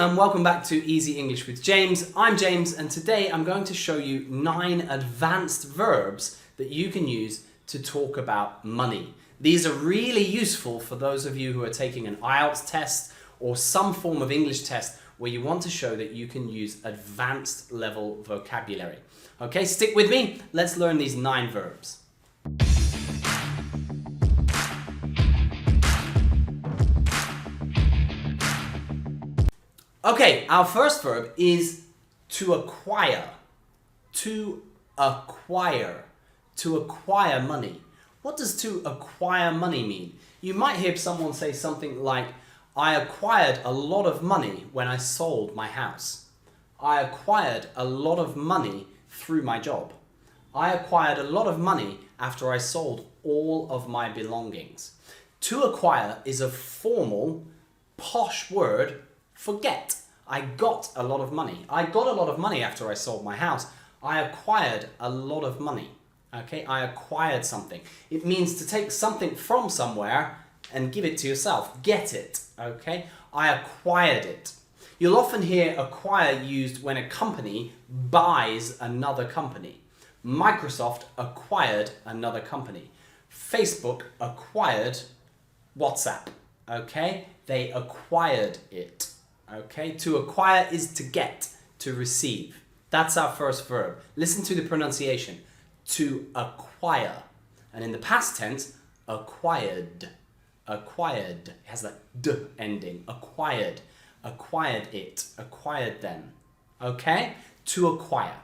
and welcome back to Easy English with James. I'm James and today I'm going to show you 9 advanced verbs that you can use to talk about money. These are really useful for those of you who are taking an Ielts test or some form of English test where you want to show that you can use advanced level vocabulary. Okay, stick with me. Let's learn these 9 verbs. Okay, our first verb is to acquire. To acquire. To acquire money. What does to acquire money mean? You might hear someone say something like, I acquired a lot of money when I sold my house. I acquired a lot of money through my job. I acquired a lot of money after I sold all of my belongings. To acquire is a formal, posh word for get. I got a lot of money. I got a lot of money after I sold my house. I acquired a lot of money. Okay, I acquired something. It means to take something from somewhere and give it to yourself. Get it. Okay, I acquired it. You'll often hear acquire used when a company buys another company. Microsoft acquired another company. Facebook acquired WhatsApp. Okay, they acquired it. Okay, to acquire is to get, to receive. That's our first verb. Listen to the pronunciation. To acquire. And in the past tense, acquired. Acquired. It has that d ending. Acquired. Acquired it. Acquired them. Okay? To acquire.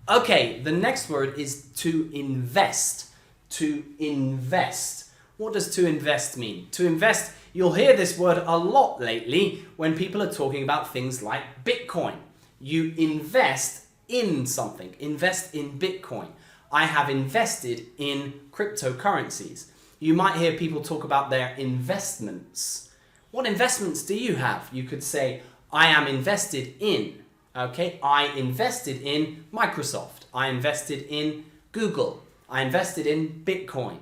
Okay, the next word is to invest. To invest. What does to invest mean? To invest, you'll hear this word a lot lately when people are talking about things like Bitcoin. You invest in something. Invest in Bitcoin. I have invested in cryptocurrencies. You might hear people talk about their investments. What investments do you have? You could say, I am invested in. Okay, I invested in Microsoft. I invested in Google. I invested in Bitcoin.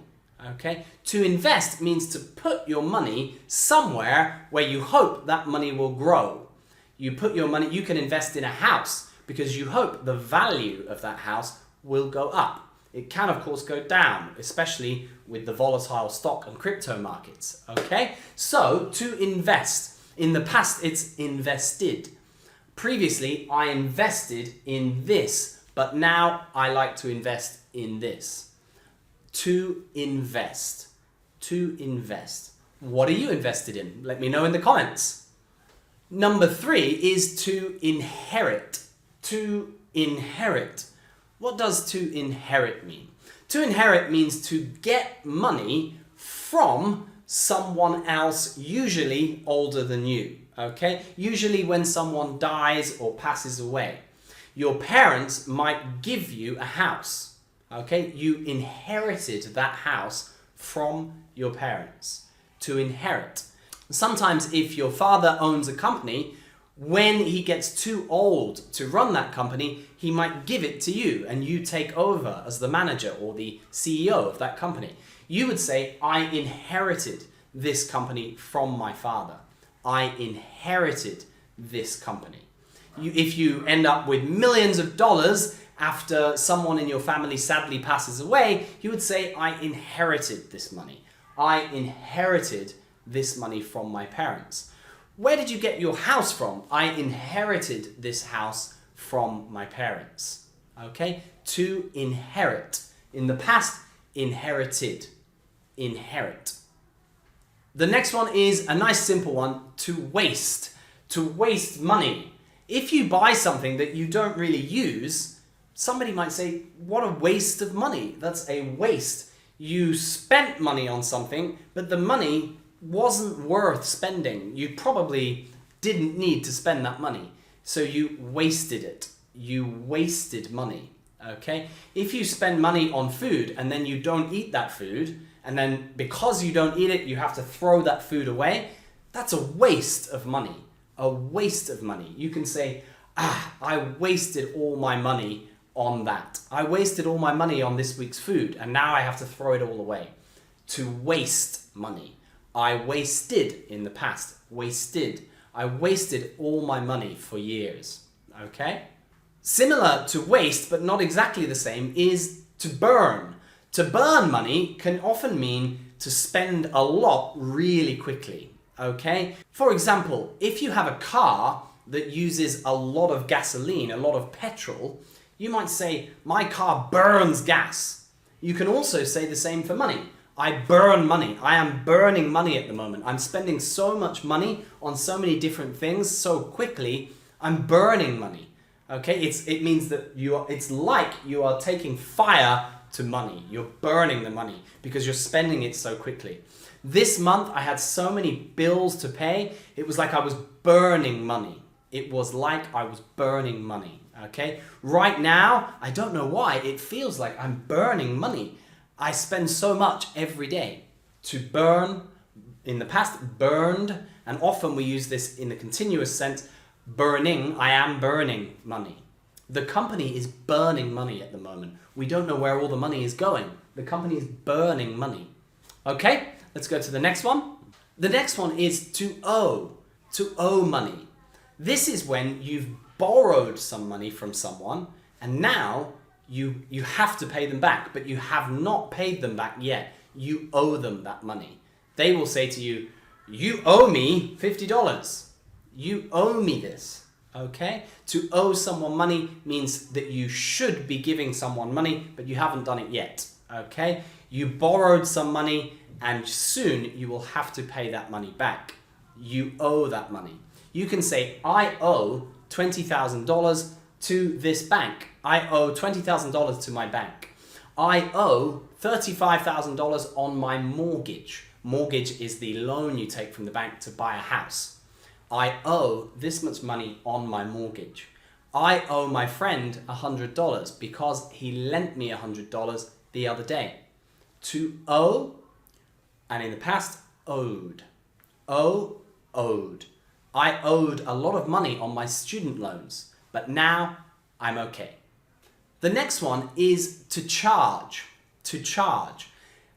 Okay, to invest means to put your money somewhere where you hope that money will grow. You put your money, you can invest in a house because you hope the value of that house will go up. It can of course go down, especially with the volatile stock and crypto markets. Okay, so to invest. In the past it's invested. Previously I invested in this, but now I like to invest in this. To invest. To invest. What are you invested in? Let me know in the comments. Number 3 is to inherit. To inherit. What does to inherit mean? To inherit means to get money from someone else, usually older than you. Okay? Usually when someone dies or passes away. Your parents might give you a house. Okay, you inherited that house from your parents. To inherit. Sometimes if your father owns a company, when he gets too old to run that company, he might give it to you and you take over as the manager or the CEO of that company. You would say, I inherited this company from my father. I inherited this company. If you end up with millions of dollars after someone in your family sadly passes away, you would say, I inherited this money. I inherited this money from my parents. Where did you get your house from? I inherited this house from my parents. Okay? To inherit. In the past, inherited. Inherit. The next one is a nice simple one, to waste. To waste money. If you buy something that you don't really use, somebody might say, what a waste of money. That's a waste. You spent money on something, but the money wasn't worth spending. You probably didn't need to spend that money. So you wasted it. You wasted money. Okay? If you spend money on food and then you don't eat that food, and then because you don't eat it, you have to throw that food away, that's a waste of money. A waste of money. You can say, I wasted all my money on that. I wasted all my money on this week's food and now I have to throw it all away. To waste money. I wasted in the past. Wasted. I wasted all my money for years. Okay? Similar to waste, but not exactly the same, is to burn. To burn money can often mean to spend a lot really quickly. Okay? For example, if you have a car that uses a lot of gasoline, a lot of petrol, you might say, my car burns gas. You can also say the same for money. I burn money. I am burning money at the moment. I'm spending so much money on so many different things so quickly, I'm burning money. Okay? It means that it's like you are taking fire to money. You're burning the money because you're spending it so quickly. This month I had so many bills to pay, it was like I was burning money. It was like I was burning money, okay? Right now, I don't know why, it feels like I'm burning money. I spend so much every day. To burn, in the past, burned, and often we use this in the continuous sense, burning, I am burning money. The company is burning money at the moment. We don't know where all the money is going. The company is burning money. Okay, let's go to the next one. The next one is to owe money. This is when you've borrowed some money from someone and now you have to pay them back, but you have not paid them back yet. You owe them that money. They will say to you, you owe me $50. You owe me this. Okay? To owe someone money means that you should be giving someone money, but you haven't done it yet. Okay? You borrowed some money and soon you will have to pay that money back. You owe that money. You can say, I owe $20,000 to this bank. I owe $20,000 to my bank. I owe $35,000 on my mortgage. Mortgage is the loan you take from the bank to buy a house. I owe this much money on my mortgage. I owe my friend $100 because he lent me $100 the other day. To owe, and in the past, owed. Owed. I owed a lot of money on my student loans, but now I'm okay. The next one is to charge. To charge.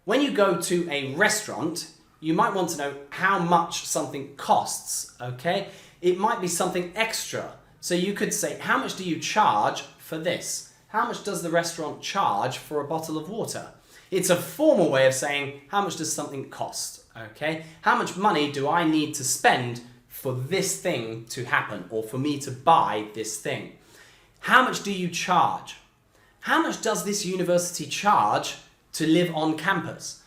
When you go to a restaurant, you might want to know how much something costs, okay? It might be something extra. So you could say, how much do you charge for this? How much does the restaurant charge for a bottle of water? It's a formal way of saying, how much does something cost, okay? How much money do I need to spend for this thing to happen or for me to buy this thing? How much do you charge? How much does this university charge to live on campus?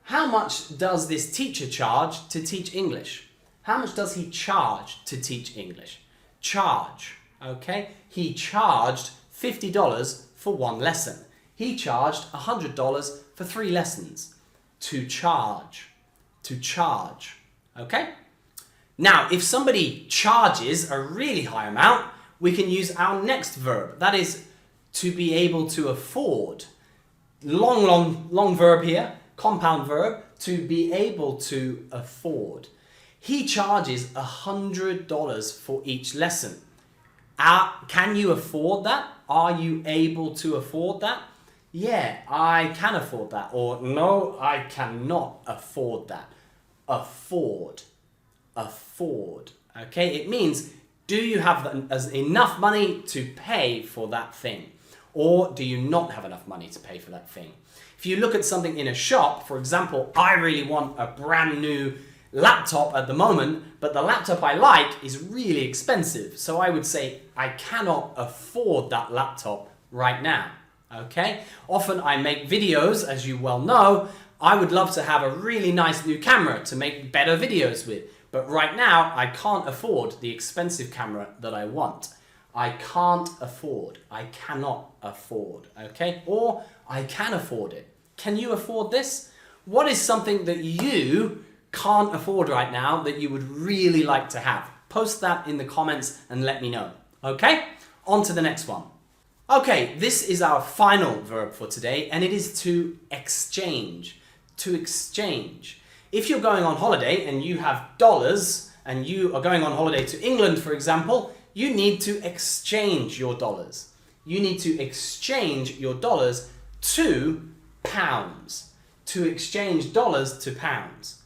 How much does this teacher charge to teach English? How much does he charge to teach English? Charge, okay? He charged $50 for one lesson. He charged $100 for 3 lessons. To charge, okay? Now, if somebody charges a really high amount, we can use our next verb. That is to be able to afford. Long verb here, compound verb, to be able to afford. He charges $100 for each lesson. Can you afford that? Are you able to afford that? Yeah, I can afford that. Or no, I cannot afford that. Afford. Okay, it means, do you have enough money to pay for that thing? Or do you not have enough money to pay for that thing? If you look at something in a shop, for example, I really want a brand new laptop at the moment, but the laptop I like is really expensive. So I would say, I cannot afford that laptop right now. Okay? Often I make videos, as you well know. I would love to have a really nice new camera to make better videos with. But right now, I can't afford the expensive camera that I want. I can't afford. I cannot afford. Okay? Or I can afford it. Can you afford this? What is something that you can't afford right now that you would really like to have? Post that in the comments and let me know. Okay? On to the next one. Okay, this is our final verb for today, and it is to exchange. To exchange. If you're going on holiday and you have dollars and you are going on holiday to England, for example, you need to exchange your dollars. You need to exchange your dollars to pounds. To exchange dollars to pounds.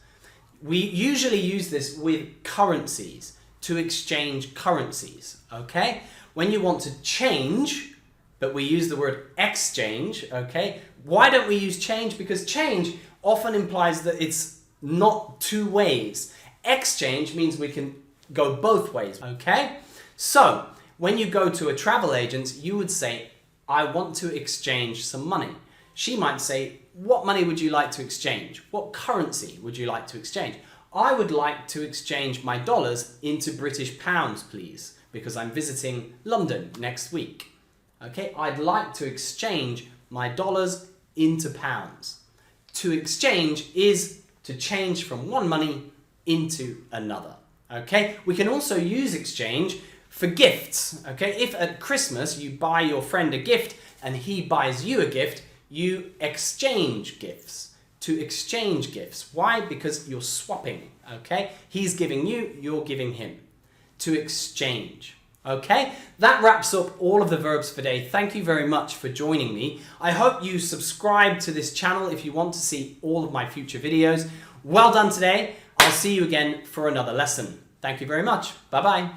We usually use this with currencies. to exchange currencies, okay? When you want to change, but we use the word exchange, okay? Why don't we use change? Because change often implies that it's not two ways. Exchange means we can go both ways, okay? So, when you go to a travel agent, you would say, I want to exchange some money. She might say, what money would you like to exchange? What currency would you like to exchange? I would like to exchange my dollars into British pounds, please, because I'm visiting London next week. Okay, I'd like to exchange my dollars into pounds. To exchange is to change from one money into another. Okay, we can also use exchange for gifts. Okay, if at Christmas you buy your friend a gift and he buys you a gift, you exchange gifts. To exchange gifts. Why? Because you're swapping. Okay, he's giving you, you're giving him. To exchange. Okay, that wraps up all of the verbs for today. Thank you very much for joining me. I hope you subscribe to this channel if you want to see all of my future videos. Well done today. I'll see you again for another lesson. Thank you very much. Bye-bye.